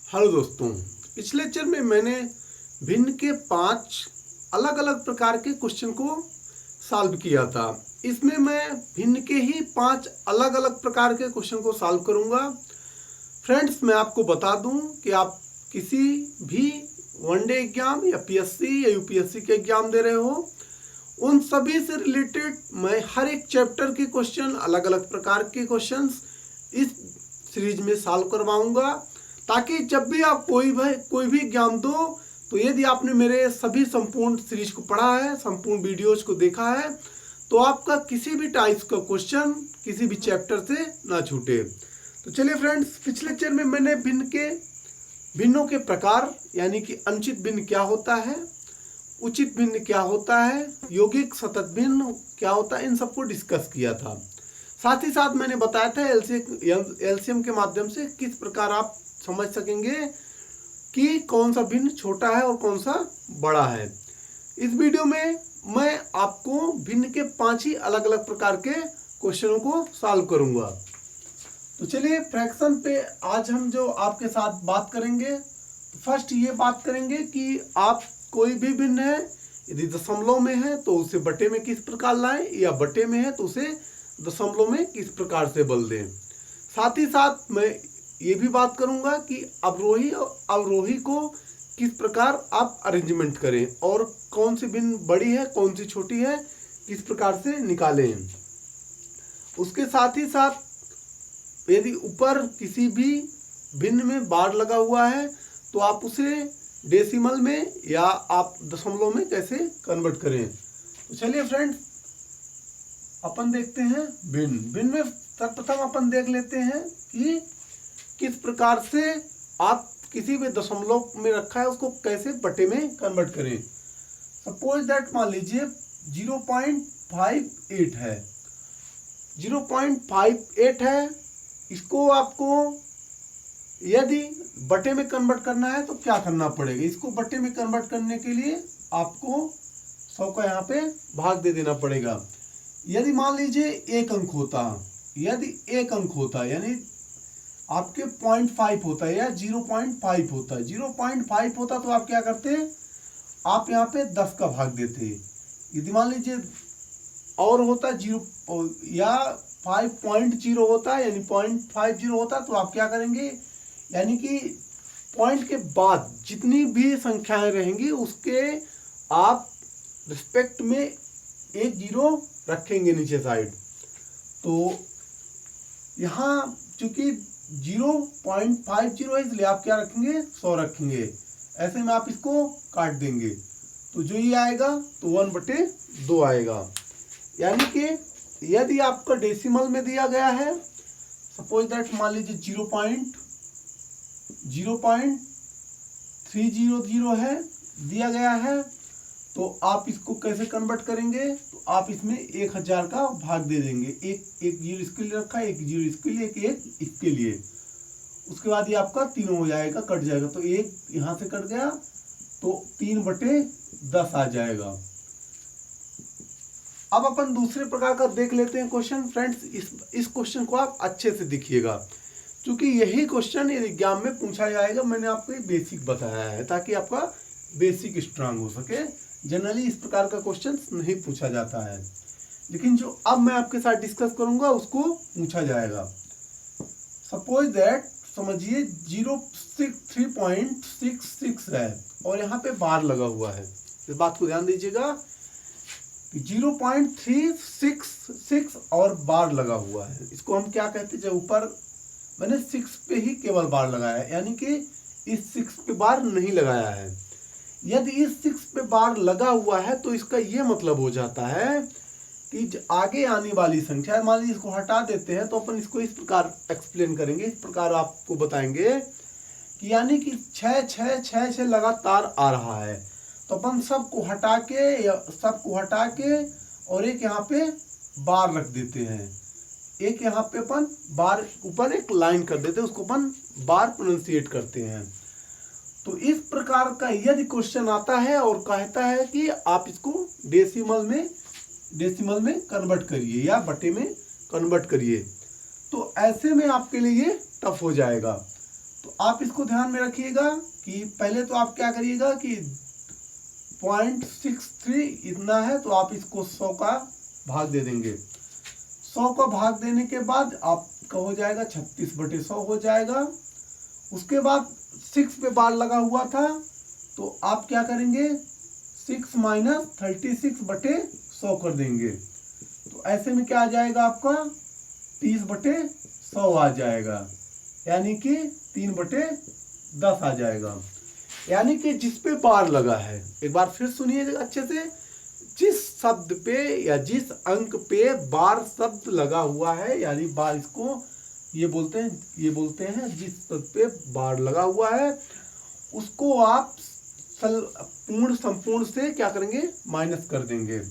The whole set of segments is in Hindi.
हेलो दोस्तों, पिछले लेक्चर में मैंने भिन्न के 5 अलग अलग प्रकार के क्वेश्चन को सॉल्व किया था। इसमें मैं भिन्न के ही 5 अलग अलग प्रकार के क्वेश्चन को सॉल्व करूंगा। फ्रेंड्स, मैं आपको बता दूं कि आप किसी भी वनडे एग्जाम या पीएससी या यूपीएससी के एग्जाम दे रहे हो, उन सभी से रिलेटेड मैं हर एक चैप्टर के क्वेश्चन, अलग अलग प्रकार के क्वेश्चंस इस सीरीज में सॉल्व करवाऊंगा, ताकि जब भी आप कोई भी एग्जाम दो तो यदि आपने मेरे सभी संपूर्ण सीरीज को पढ़ा है, संपूर्ण वीडियोज को देखा है, तो आपका किसी भी टाइप का क्वेश्चन किसी भी चैप्टर से ना छूटे। तो चलिए फ्रेंड्स, पिछले लेक्चर में मैंने भिन्नों के प्रकार यानी कि अनुचित भिन्न क्या होता है, उचित भिन्न क्या होता है, यौगिक सतत भिन्न क्या होता है, इन सबको डिस्कस किया था। साथ ही साथ मैंने बताया था एलसीएम के माध्यम से किस प्रकार आप समझ सकेंगे कि कौन सा भिन्न छोटा है और कौन सा बड़ा है। इस वीडियो में मैं आपको भिन्न के 5 ही अलग अलग प्रकार के क्वेश्चनों को सॉल्व करूंगा। तो चलिए, फ्रैक्शन पे आज हम जो आपके साथ बात करेंगे, फर्स्ट ये बात करेंगे कि आप कोई भी भिन्न है, यदि दशमलव में है तो उसे बटे में किस प्रकार लाएं, या बटे में है तो उसे दशमलव में किस प्रकार से बदल दें। साथ ही साथ मैं ये भी बात करूंगा कि अवरोही और अवरोही को किस प्रकार आप अरेंजमेंट करें, और कौन सी भिन्न बड़ी है कौन सी छोटी है किस प्रकार से निकालें। उसके साथ ही साथ यदि ऊपर किसी भी भिन्न में बार लगा हुआ है तो आप उसे डेसिमल में या आप दशमलव में कैसे कन्वर्ट करें। तो चलिए फ्रेंड्स, अपन देखते हैं भिन्न में सर्वप्रथम अपन देख लेते हैं कि किस प्रकार से आप किसी भी दशमलव में रखा है उसको कैसे बटे में कन्वर्ट करें। सपोज दैट, मान लीजिए 0.58 है, 0.58 है, इसको आपको यदि बटे में कन्वर्ट करना है तो क्या करना पड़ेगा। इसको बटे में कन्वर्ट करने के लिए आपको 100 का यहाँ पे भाग दे देना पड़ेगा। यदि मान लीजिए 1 अंक होता, यदि 1 अंक होता यानी आपके 0.5 होता है या 0.5 होता है, 0.5 होता तो आप क्या करते, आप यहाँ पे 10 का भाग देते। यदि मान लीजिए और होता 0 या 5.0 होता है यानी 0.50 होता, तो आप क्या करेंगे, यानी कि पॉइंट के बाद जितनी भी संख्याएं रहेंगी उसके आप रिस्पेक्ट में एक 0 रखेंगे नीचे साइड। तो यहाँ चूंकि 0.50 है इसलिए आप क्या रखेंगे, 100 रखेंगे। ऐसे में आप इसको काट देंगे तो जो ये आएगा तो 1/2 आएगा। यानी कि यदि आपका डेसिमल में दिया गया है, सपोज दैट मान लीजिए 0.300 है दिया गया है, तो आप इसको कैसे कन्वर्ट करेंगे, तो आप इसमें 1000 का भाग दे देंगे। एक 0 इसके लिए रखा है, एक 0 इसके लिए, एक इसके लिए। उसके बाद ये आपका तीनों हो जाएगा, कट जाएगा, तो एक यहाँ से कट गया तो 3/10 आ जाएगा। अब अपन दूसरे प्रकार का देख लेते हैं क्वेश्चन। फ्रेंड्स, इस क्वेश्चन को आप अच्छे से देखिएगा, क्योंकि यही क्वेश्चन एग्जाम में पूछा जाएगा। मैंने आपको बेसिक बताया है ताकि आपका बेसिक स्ट्रांग हो सके। जनरली इस प्रकार का क्वेश्चन नहीं पूछा जाता है, लेकिन जो अब मैं आपके साथ डिस्कस करूंगा उसको पूछा जाएगा। सपोज दैट, समझिए 3.66 है और यहाँ पे बार लगा हुआ है। इस बात को ध्यान दीजिएगा कि 0.366 और बार लगा हुआ है। इसको हम क्या कहते हैं, जब ऊपर मैंने 6 पे ही केवल बार लगाया है, यानी कि इस 6 पे बार नहीं लगाया है। यदि इस 6 पे बार लगा हुआ है तो इसका ये मतलब हो जाता है कि आगे आने वाली संख्या, मान लीजिए इसको हटा देते हैं तो अपन इसको इस प्रकार एक्सप्लेन करेंगे, इस प्रकार आपको बताएंगे कि यानी कि 6 लगातार आ रहा है, तो अपन सबको हटा के और एक यहाँ पे बार रख देते हैं। एक यहाँ पे अपन बार ऊपर एक लाइन कर देते हैं, उसको अपन बार प्रोनाउंसिएट करते हैं। तो इस प्रकार का यदि क्वेश्चन आता है और कहता है कि आप इसको डेसिमल में कन्वर्ट करिए या बटे में कन्वर्ट करिए, तो ऐसे में आपके लिए टफ हो जाएगा। तो आप इसको ध्यान में रखिएगा कि पहले तो आप क्या करिएगा कि 0.63 इतना है तो आप इसको 100 का भाग दे देंगे। 100 का भाग देने के बाद आपका हो जाएगा 36/100 हो जाएगा। उसके बाद 6 पे बार लगा हुआ था तो आप क्या करेंगे 6 - 36/100 कर देंगे। तो ऐसे में क्या आ जाएगा आपका 30/100 आ जाएगा, यानी कि 3/10 आ जाएगा। यानी कि जिस पे बार लगा है, एक बार फिर सुनिए अच्छे से, जिस शब्द पे या जिस अंक पे बार शब्द लगा हुआ है, यानी बार इसको ये बोलते हैं जिस शब्द पे बार लगा हुआ है उसको आप पूर्ण संपूर्ण से क्या करेंगे माइनस कर देंगे।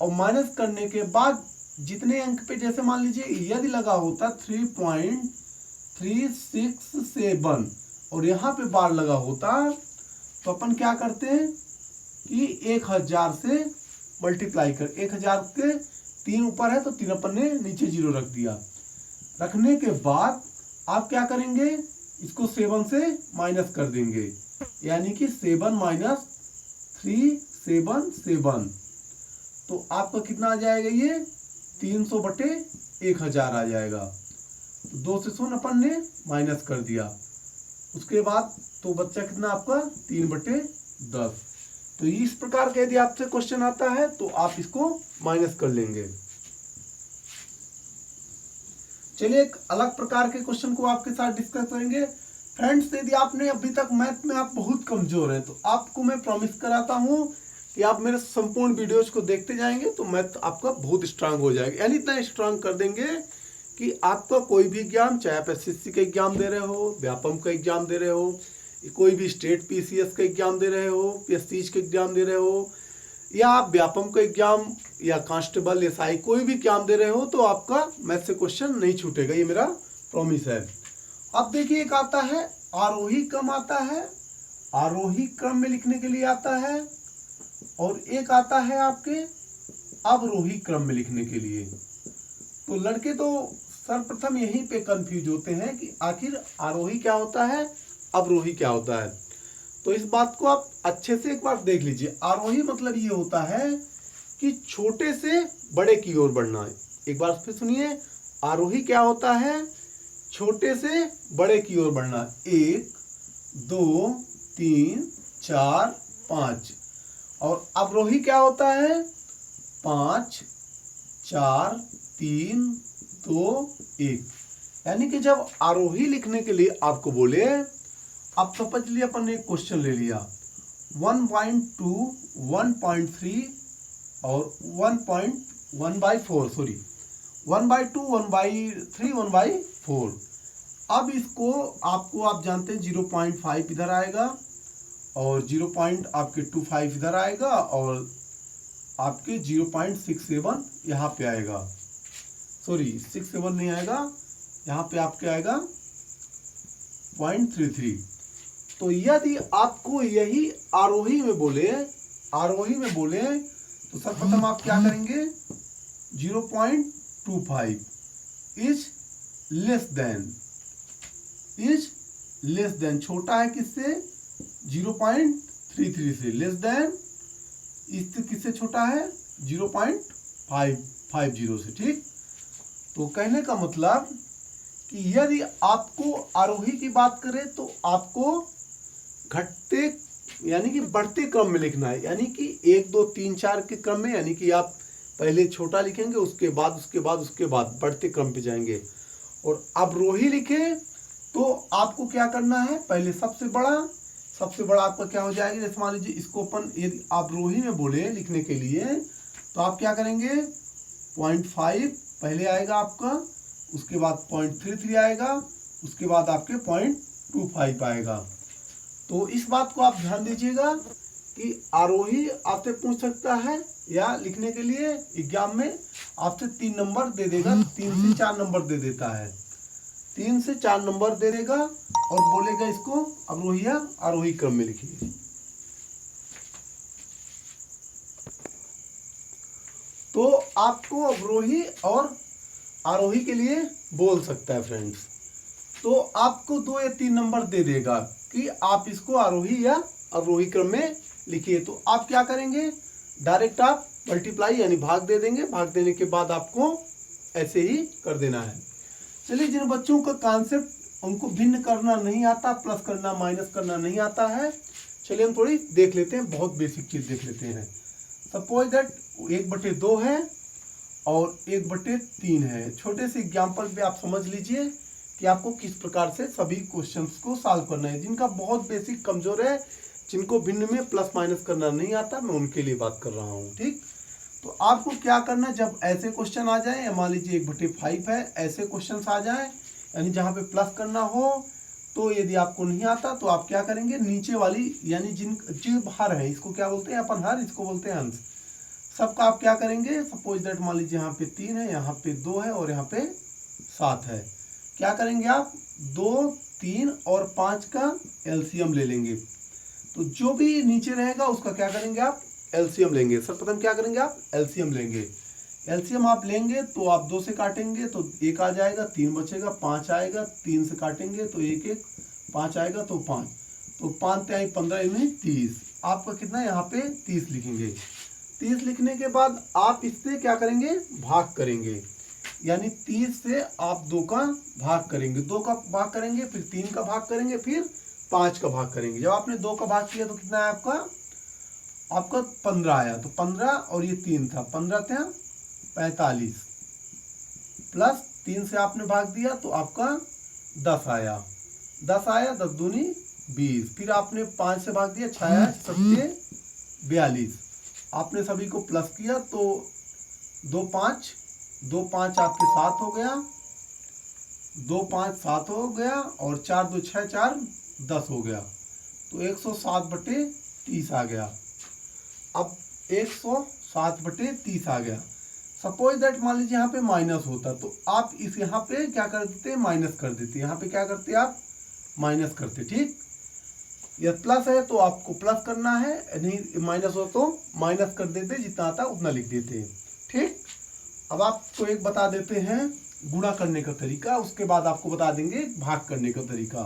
और माइनस करने के बाद जितने अंक पे, जैसे मान लीजिए यदि लगा होता 3.367 और यहाँ पे बार लगा होता तो अपन क्या करते हैं कि 1000 से मल्टीप्लाई कर, 1000 के 3 ऊपर है तो 3 अपन ने नीचे 0 रख दिया। रखने के बाद आप क्या करेंगे इसको 7 से माइनस कर देंगे, यानी कि 7 - 377 तो आपका कितना आ जाएगा, ये 300/1000 आ जाएगा। तो 2 से 0 अपन ने माइनस कर दिया। उसके बाद तो बच्चा कितना आपका 3/10। तो इस प्रकार का यदि आपसे क्वेश्चन आता है तो आप इसको माइनस कर लेंगे। चलिए एक अलग प्रकार के क्वेश्चन को आपके साथ डिस्कस करेंगे। फ्रेंड्स, यदि आपने अभी तक मैथ में आप बहुत कमजोर हैं तो आपको मैं प्रॉमिस कराता हूं कि आप मेरे संपूर्ण वीडियोज को देखते जाएंगे तो मैथ आपका बहुत स्ट्रांग हो जाएगा, यानी इतना स्ट्रांग कर देंगे कि आपका कोई भी एग्जाम, चाहे आप एसएससी का एग्जाम दे रहे हो, व्यापम का एग्जाम दे रहे हो, कोई भी स्टेट पीसीएस का एग्जाम दे रहे हो, पीएससी का एग्जाम दे रहे हो, या आप व्यापम का एग्जाम या कांस्टेबल एसआई कोई भी एग्जाम दे रहे हो तो आपका मैथ से क्वेश्चन नहीं छूटेगा, ये मेरा प्रॉमिस है। अब देखिए एक आता है आरोही क्रम आता है, आरोही क्रम में लिखने के लिए आता है, और एक आता है आपके अवरोही क्रम में लिखने के लिए। तो लड़के तो सर्वप्रथम यहीं पे कंफ्यूज होते हैं कि आखिर आरोही क्या होता है, अवरोही क्या होता है। तो इस बात को आप अच्छे से एक बार देख लीजिए। आरोही मतलब ये होता है कि छोटे से बड़े की ओर बढ़ना है। एक बार फिर सुनिए, आरोही क्या होता है, छोटे से बड़े की ओर बढ़ना। 1 2 3 4 5। और अवरोही क्या होता है, 5 4 3 2 1। यानी कि जब आरोही लिखने के लिए आपको बोले, आप समझ लिए अपन ने एक क्वेश्चन ले लिया 1.2 1.3 और 1.1/4, सॉरी 1/2 1/3 1/4। अब इसको आपको आप जानते हैं 0.5 इधर आएगा और 0.25 इधर आएगा और आपके 0.67 यहाँ पे आएगा, सॉरी 67 नहीं आएगा, यहाँ पे आपके आएगा 0.33। तो यदि आपको यही आरोही में बोले, आरोही में बोले तो सर्वप्रथम आप क्या करेंगे 0.25 इज लेस देन छोटा है किससे, 0.33 से, लेस देन इससे किससे छोटा है 0.550 से। ठीक, तो कहने का मतलब कि यदि आपको आरोही की बात करें तो आपको घटते यानी कि बढ़ते क्रम में लिखना है, यानी कि 1 2 3 4 के क्रम में, यानी कि आप पहले छोटा लिखेंगे उसके बाद बढ़ते क्रम पे जाएंगे। और अवरोही लिखे तो आपको क्या करना है, पहले सबसे बड़ा आपका क्या हो जाएगा, जैसे मान लीजिए इसको अपन यदि अवरोही में बोले लिखने के लिए तो आप क्या करेंगे 0.5 पहले आएगा आपका, उसके बाद 0.33 आएगा, उसके बाद आपके 0.25 आएगा। तो इस बात को आप ध्यान दीजिएगा कि आरोही आपसे पूछ सकता है या लिखने के लिए एग्जाम में आपसे 3 नंबर दे देगा, 3 से 4 नंबर दे देता है, 3 से 4 नंबर दे देगा और बोलेगा इसको अवरोही या आरोही क्रम में लिखिए। तो आपको अवरोही और आरोही के लिए बोल सकता है फ्रेंड्स। तो आपको 2 या 3 नंबर दे देगा कि आप इसको आरोही या अवरोही क्रम में लिखिए। तो आप क्या करेंगे, डायरेक्ट आप मल्टीप्लाई यानी भाग दे देंगे। भाग देने के बाद आपको ऐसे ही कर देना है। चलिए, जिन बच्चों का कॉन्सेप्ट उनको भिन्न करना नहीं आता, प्लस करना माइनस करना नहीं आता है, चलिए हम थोड़ी देख लेते हैं, बहुत बेसिक चीज देख लेते हैं। सपोज दैट 1/2 है और 1/3 है। छोटे से एग्जाम्पल पे आप समझ लीजिए कि आपको किस प्रकार से सभी क्वेश्चंस को सॉल्व करना है। जिनका बहुत बेसिक कमजोर है, जिनको भिन्न में प्लस माइनस करना नहीं आता, मैं उनके लिए बात कर रहा हूँ। ठीक, तो आपको क्या करना है, जब ऐसे क्वेश्चन आ जाए, मान लीजिए 1/5 है, ऐसे क्वेश्चन आ जाए यानी जहाँ पे प्लस करना हो, तो यदि आपको नहीं आता तो आप क्या करेंगे, नीचे वाली यानी जो हर है, इसको क्या बोलते हैं अपन, हर, इसको बोलते हैं अंश, सबका आप क्या करेंगे। सपोज दैट मान लीजिए यहाँ पे 3 है, यहाँ पे 2 है और यहाँ पे 7 है। क्या करेंगे आप, 2, 3 और 5 का एलसीएम ले लेंगे। तो जो भी नीचे रहेगा उसका क्या करेंगे आप, एलसीएम लेंगे। सर्वप्रथम क्या करेंगे आप, एलसीएम लेंगे। एलसीएम आप लेंगे तो आप 2 से काटेंगे तो 1 आ जाएगा, 3 बचेगा, 5 आएगा, 3 से काटेंगे तो 1, 5 आएगा तो 5, तो 5 × 15 यानी 30। आपका कितना है, यहाँ पे 30 लिखेंगे। 30 लिखने के बाद आप इससे क्या करेंगे, भाग करेंगे, यानी 30 से आप 2 का भाग करेंगे, 2 का भाग करेंगे, फिर 3 का भाग करेंगे, फिर 5 का भाग करेंगे। जब आपने 2 का भाग किया तो कितना है आपका 15 आया। तो 15 और ये 3 था, 15 था 45 प्लस 3 से आपने भाग दिया तो आपका 10 आया। 10 आया, 10 दूनी 20। फिर आपने 5 से भाग दिया, 6 7 42। आपने सभी को प्लस किया तो 2 5 आपके 7 हो गया, 2 5 7 हो गया और 4 2 6 4 10 हो गया। तो 107/30 आ गया। अब 107/30 आ गया। सपोज दैट मान लीजिए यहाँ पे माइनस होता तो आप इस यहाँ पे क्या कर देते, माइनस कर देते। यहाँ पे क्या करते आप, माइनस करते। ठीक, यह प्लस है तो आपको प्लस करना है, नहीं माइनस हो तो माइनस कर देते, जितना आता उतना लिख देते। ठीक, अब आपको एक बता देते हैं गुणा करने का तरीका, उसके बाद आपको बता देंगे भाग करने का तरीका।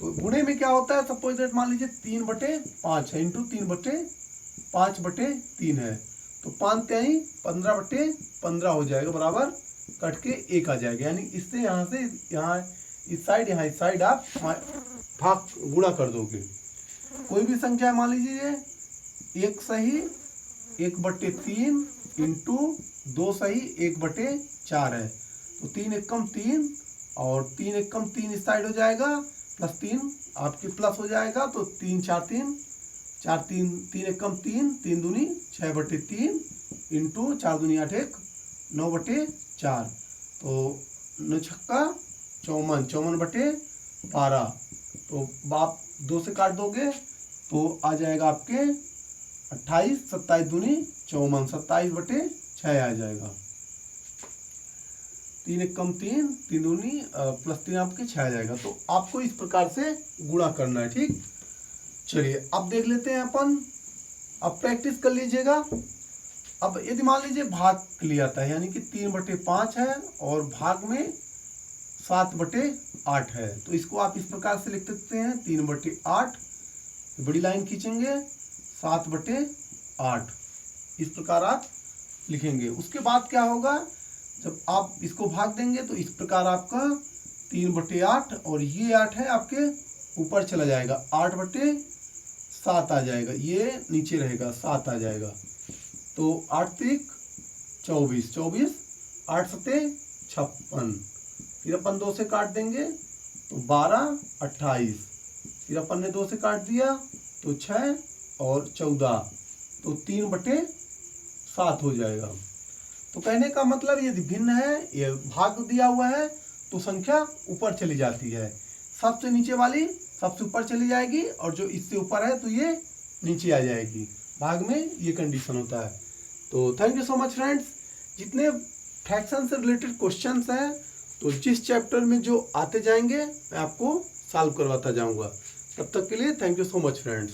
तो गुणे में क्या होता है, सपोज दैट मान लीजिए 3/5 है, इंटू 3/5/3 है, तो 5 × 15/15 हो जाएगा, बराबर कट के 1 आ जाएगा। यानी इससे यहाँ से यहाँ इस साइड, यहाँ इस साइड आप भाग गुणा कर दोगे। कोई भी संख्या मान लीजिए 1 सही 1/3 इंटू 2 सही 1/4 है, तो 3 एकम 3 और 3 एकम 3 इस साइड हो जाएगा, प्लस 3 आपके प्लस हो जाएगा, तो 3 4 3 4 3 3 एकम 3 3 दूनी 6/3 इंटू 4 दूनी 8 1 9/4, तो 9 छक्का 54 54/12। तो आप 2 से काट दोगे तो आ जाएगा आपके 28 27 दूनी 54 27/6 आ जाएगा। 3 एकम 3 3 दूनी प्लस 3 आपके 6 आ जाएगा। तो आपको इस प्रकार से गुणा करना है। ठीक, चलिए अब देख लेते हैं अपन, अब प्रैक्टिस कर लीजिएगा। अब यदि मान लीजिए भाग लिया था, यानी कि 3/5 है और भाग में 7/8 है, तो इसको आप इस प्रकार से लिख सकते हैं 3/8, बड़ी लाइन खींचेंगे 7/8, इस प्रकार आप लिखेंगे। उसके बाद क्या होगा, जब आप इसको भाग देंगे तो इस प्रकार आपका 3/8 और ये 8 है आपके ऊपर चला जाएगा, 8/7 आ जाएगा, ये नीचे रहेगा 7 आ जाएगा। तो 8 3 24 24 8 7 56, फिर अपन 2 से काट देंगे तो 12 28, फिर अपन ने 2 से काट दिया तो 6 और 14, तो 3/7 हो जाएगा। तो कहने का मतलब यदि भिन्न है, ये भाग दिया हुआ है तो संख्या ऊपर चली जाती है, सबसे नीचे वाली सबसे ऊपर चली जाएगी और जो इससे ऊपर है तो ये नीचे आ जाएगी। भाग में ये कंडीशन होता है। तो thank you so much friends. जितने फ्रैक्शन से रिलेटेड क्वेश्चंस हैं तो जिस चैप्टर में जो आते जाएंगे मैं आपको सॉल्व करवाता जाऊंगा। तब तक के लिए thank you so much friends.